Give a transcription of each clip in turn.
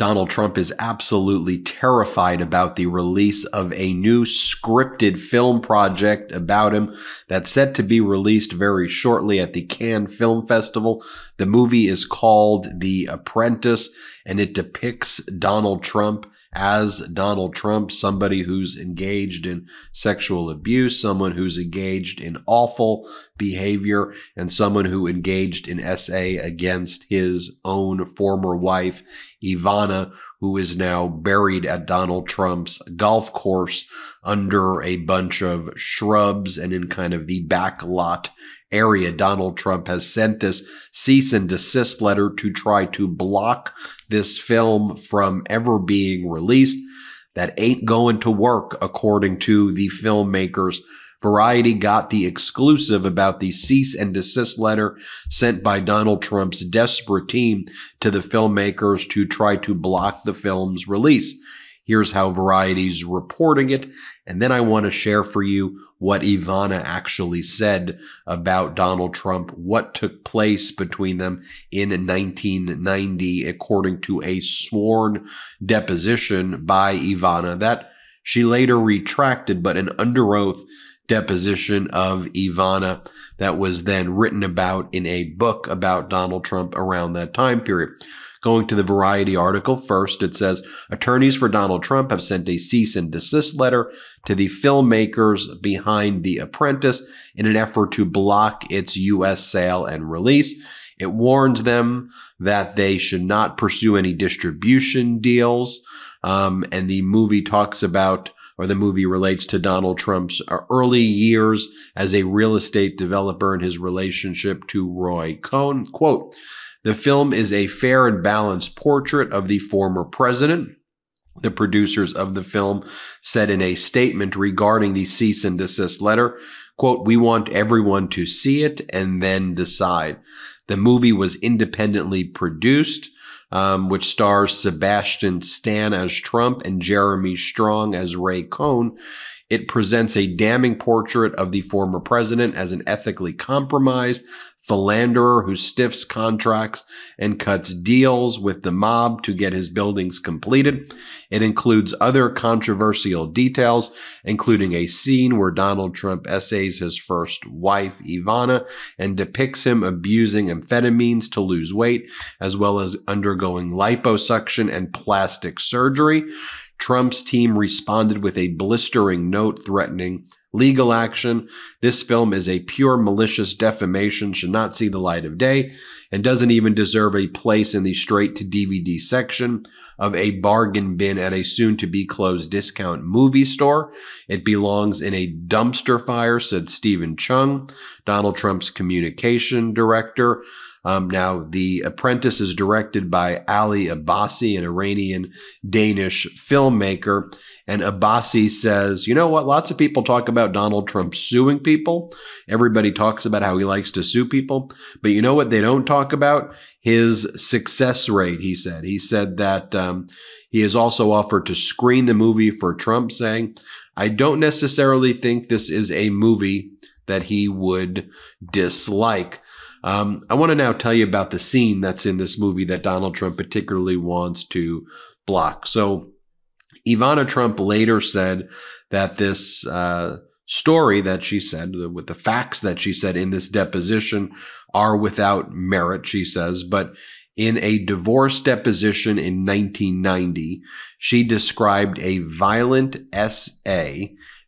Donald Trump is absolutely terrified about the release of a new scripted film project about him that's set to be released very shortly at the Cannes Film Festival. The movie is called The Apprentice, and it depicts Donald Trump as Donald Trump, somebody who's engaged in sexual abuse, someone who's engaged in awful behavior, and someone who engaged in SA against his own former wife, Ivana, who is now buried at Donald Trump's golf course under a bunch of shrubs and in kind of the back lot area. Donald Trump has sent this cease and desist letter to try to block this film from ever being released. That ain't going to work, according to the filmmakers. Variety got the exclusive about the cease and desist letter sent by Donald Trump's desperate team to the filmmakers to try to block the film's release. Here's how Variety's reporting it. And then I want to share for you what Ivana actually said about Donald Trump, what took place between them in 1990, according to a sworn deposition by Ivana that she later retracted, but an under oath deposition of Ivana that was then written about in a book about Donald Trump around that time period. Going to the Variety article first, it says, attorneys for Donald Trump have sent a cease and desist letter to the filmmakers behind The Apprentice in an effort to block its U.S. sale and release. It warns them that they should not pursue any distribution deals. And the movie talks about, or the movie relates to Donald Trump's early years as a real estate developer and his relationship to Roy Cohn. Quote, the film is a fair and balanced portrait of the former president. The producers of the film said in a statement regarding the cease and desist letter, quote, we want everyone to see it and then decide. The movie was independently produced, which stars Sebastian Stan as Trump and Jeremy Strong as Ray Cohn. It presents a damning portrait of the former president as an ethically compromised philanderer who stiffs contracts and cuts deals with the mob to get his buildings completed. It includes other controversial details, including a scene where Donald Trump essays his first wife, Ivana, and depicts him abusing amphetamines to lose weight, as well as undergoing liposuction and plastic surgery. Trump's team responded with a blistering note threatening legal action. This film is a pure malicious defamation, should not see the light of day, and doesn't even deserve a place in the straight-to-DVD section of a bargain bin at a soon-to-be closed discount movie store. It belongs in a dumpster fire, said Stephen Chung, Donald Trump's communication director. Now, The Apprentice is directed by Ali Abbasi, an Iranian-Danish filmmaker. And Abbasi says, you know what? Lots of people talk about Donald Trump suing people. Everybody talks about how he likes to sue people. But you know what they don't talk about? His success rate, he said. He said that he has also offered to screen the movie for Trump, saying, I don't necessarily think this is a movie that he would dislike. I want to now tell you about the scene that's in this movie that Donald Trump particularly wants to block. So Ivana Trump later said that this story that she said, with the facts that she said in this deposition are without merit, she says. But in a divorce deposition in 1990, she described a violent SA.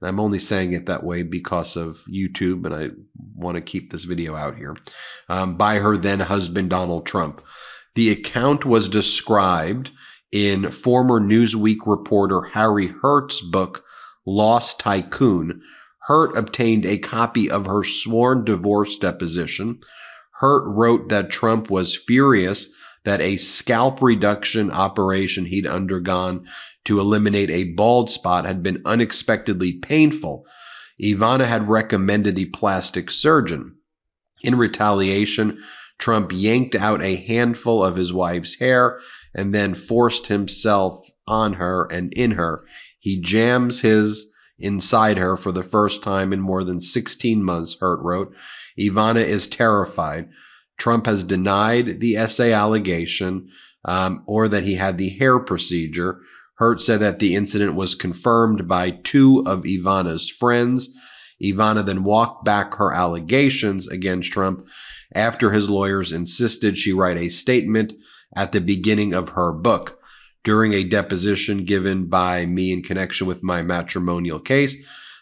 I'm only saying it that way because of YouTube, and I want to keep this video out here, by her then husband, Donald Trump. The account was described in former Newsweek reporter Harry Hurt's book, Lost Tycoon. Hurt obtained a copy of her sworn divorce deposition. Hurt wrote that Trump was furious that a scalp reduction operation he'd undergone to eliminate a bald spot had been unexpectedly painful. Ivana had recommended the plastic surgeon. In retaliation, Trump yanked out a handful of his wife's hair and then forced himself on her and in her. He jams his inside her for the first time in more than 16 months, Hurt wrote. Ivana is terrified. Trump has denied the SA allegation. or that he had the hair procedure. Hurt said that the incident was confirmed by 2 of Ivana's friends. Ivana then walked back her allegations against Trump after his lawyers insisted she write a statement at the beginning of her book. During a deposition given by me in connection with my matrimonial case,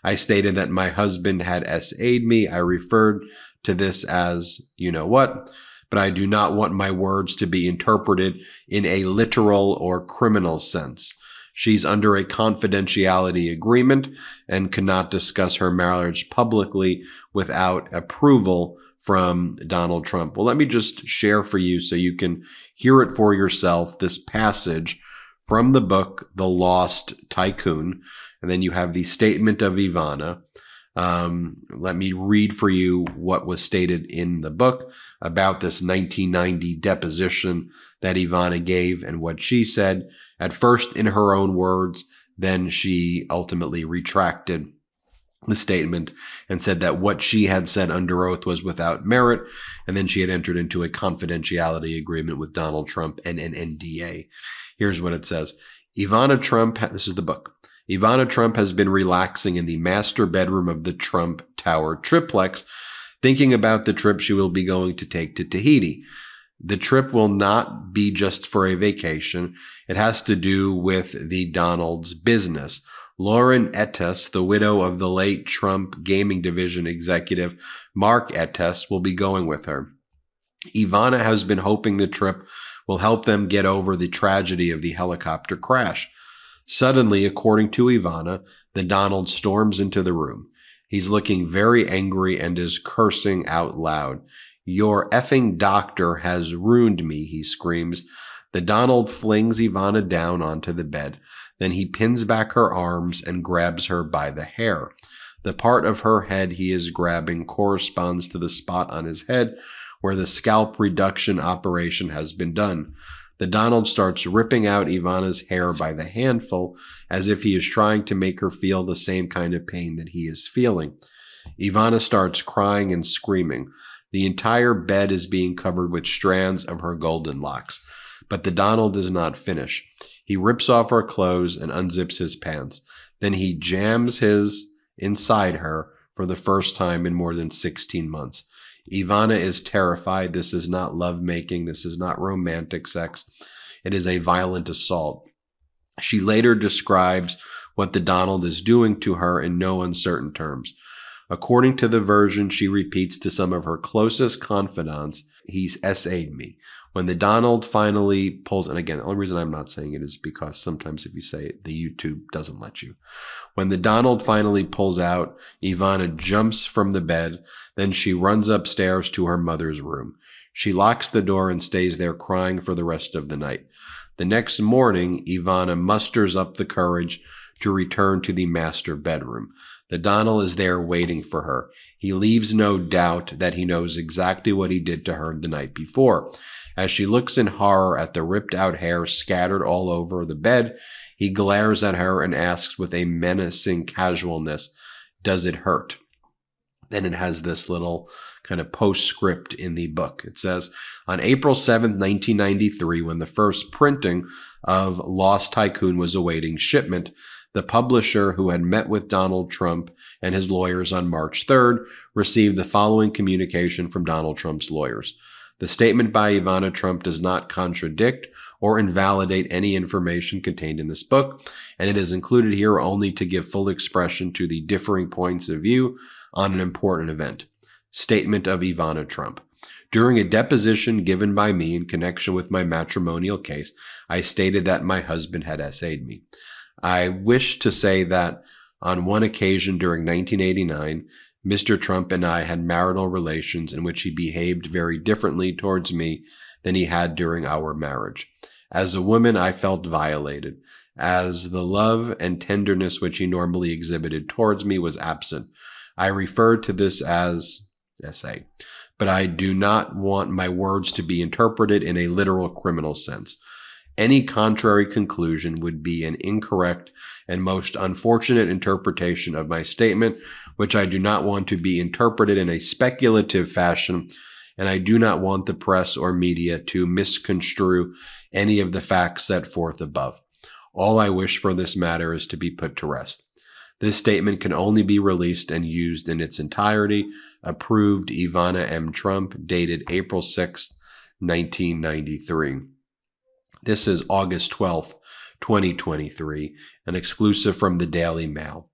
I stated that my husband had SA'd me. I referred to this as you know what, but I do not want my words to be interpreted in a literal or criminal sense. She's under a confidentiality agreement and cannot discuss her marriage publicly without approval from Donald Trump. Well, let me just share for you so you can hear it for yourself, this passage from the book, The Lost Tycoon. And then you have the statement of Ivana. Let me read for you what was stated in the book about this 1990 deposition that Ivana gave and what she said, at first in her own words. Then she ultimately retracted the statement and said that what she had said under oath was without merit. And then she had entered into a confidentiality agreement with Donald Trump and an NDA. Here's what it says. Ivana Trump, this is the book. Ivana Trump has been relaxing in the master bedroom of the Trump Tower triplex, thinking about the trip she will be going to take to Tahiti. The trip will not be just for a vacation. It has to do with the Donald's business. Lauren Etes, the widow of the late Trump Gaming Division executive Mark Etes, will be going with her. Ivana has been hoping the trip will help them get over the tragedy of the helicopter crash. Suddenly, according to Ivana, the Donald storms into the room. He's looking very angry and is cursing out loud. "Your effing doctor has ruined me," he screams. The Donald flings Ivana down onto the bed. Then he pins back her arms and grabs her by the hair. The part of her head he is grabbing corresponds to the spot on his head where the scalp reduction operation has been done. The Donald starts ripping out Ivana's hair by the handful, as if he is trying to make her feel the same kind of pain that he is feeling. Ivana starts crying and screaming. The entire bed is being covered with strands of her golden locks. But the Donald does not finish. He rips off her clothes and unzips his pants. Then he jams his inside her for the first time in more than 16 months. Ivana is terrified. This is not lovemaking. This is not romantic sex. It is a violent assault. She later describes what the Donald is doing to her in no uncertain terms. According to the version she repeats to some of her closest confidants, "He's SA'd me." When the Donald finally pulls, and again, the only reason I'm not saying it is because sometimes if you say it, the YouTube doesn't let you. When the Donald finally pulls out, Ivana jumps from the bed. Then she runs upstairs to her mother's room. She locks the door and stays there crying for the rest of the night. The next morning, Ivana musters up the courage to return to the master bedroom. The Donald is there waiting for her. He leaves no doubt that he knows exactly what he did to her the night before. As she looks in horror at the ripped out hair scattered all over the bed, he glares at her and asks with a menacing casualness, "Does it hurt?" Then it has this little kind of postscript in the book. It says, on April 7th, 1993, when the first printing of Lost Tycoon was awaiting shipment, the publisher, who had met with Donald Trump and his lawyers on March 3rd, received the following communication from Donald Trump's lawyers. The statement by Ivana Trump does not contradict or invalidate any information contained in this book, and it is included here only to give full expression to the differing points of view on an important event. Statement of Ivana Trump. During a deposition given by me in connection with my matrimonial case, I stated that my husband had SA'd me. I wish to say that on one occasion during 1989, Mr. Trump and I had marital relations in which he behaved very differently towards me than he had during our marriage. As a woman, I felt violated, as the love and tenderness which he normally exhibited towards me was absent. I referred to this as SA, but I do not want my words to be interpreted in a literal criminal sense. Any contrary conclusion would be an incorrect and most unfortunate interpretation of my statement, which I do not want to be interpreted in a speculative fashion and I do not want the press or media to misconstrue any of the facts set forth above. All I wish for this matter is to be put to rest. This statement can only be released and used in its entirety. Approved, Ivana M. Trump, dated April 6, 1993. This is August 12th, 2023, an exclusive from the Daily Mail.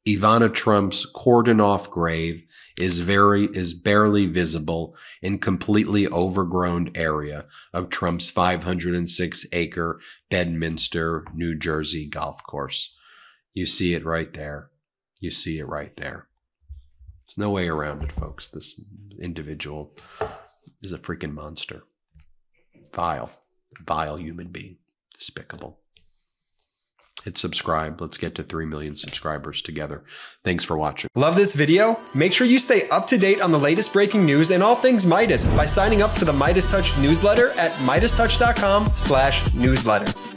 Ivana Trump's cordoned-off grave is barely visible in completely overgrown area of Trump's 506-acre Bedminster, New Jersey golf course. You see it right there. You see it right there. There's no way around it, folks. This individual is a freaking monster. Vile human being. Despicable. Hit subscribe. Let's get to 3 million subscribers together. Thanks for watching. Love this video? Make sure you stay up to date on the latest breaking news and all things Midas by signing up to the MeidasTouch newsletter at MeidasTouch.com/newsletter.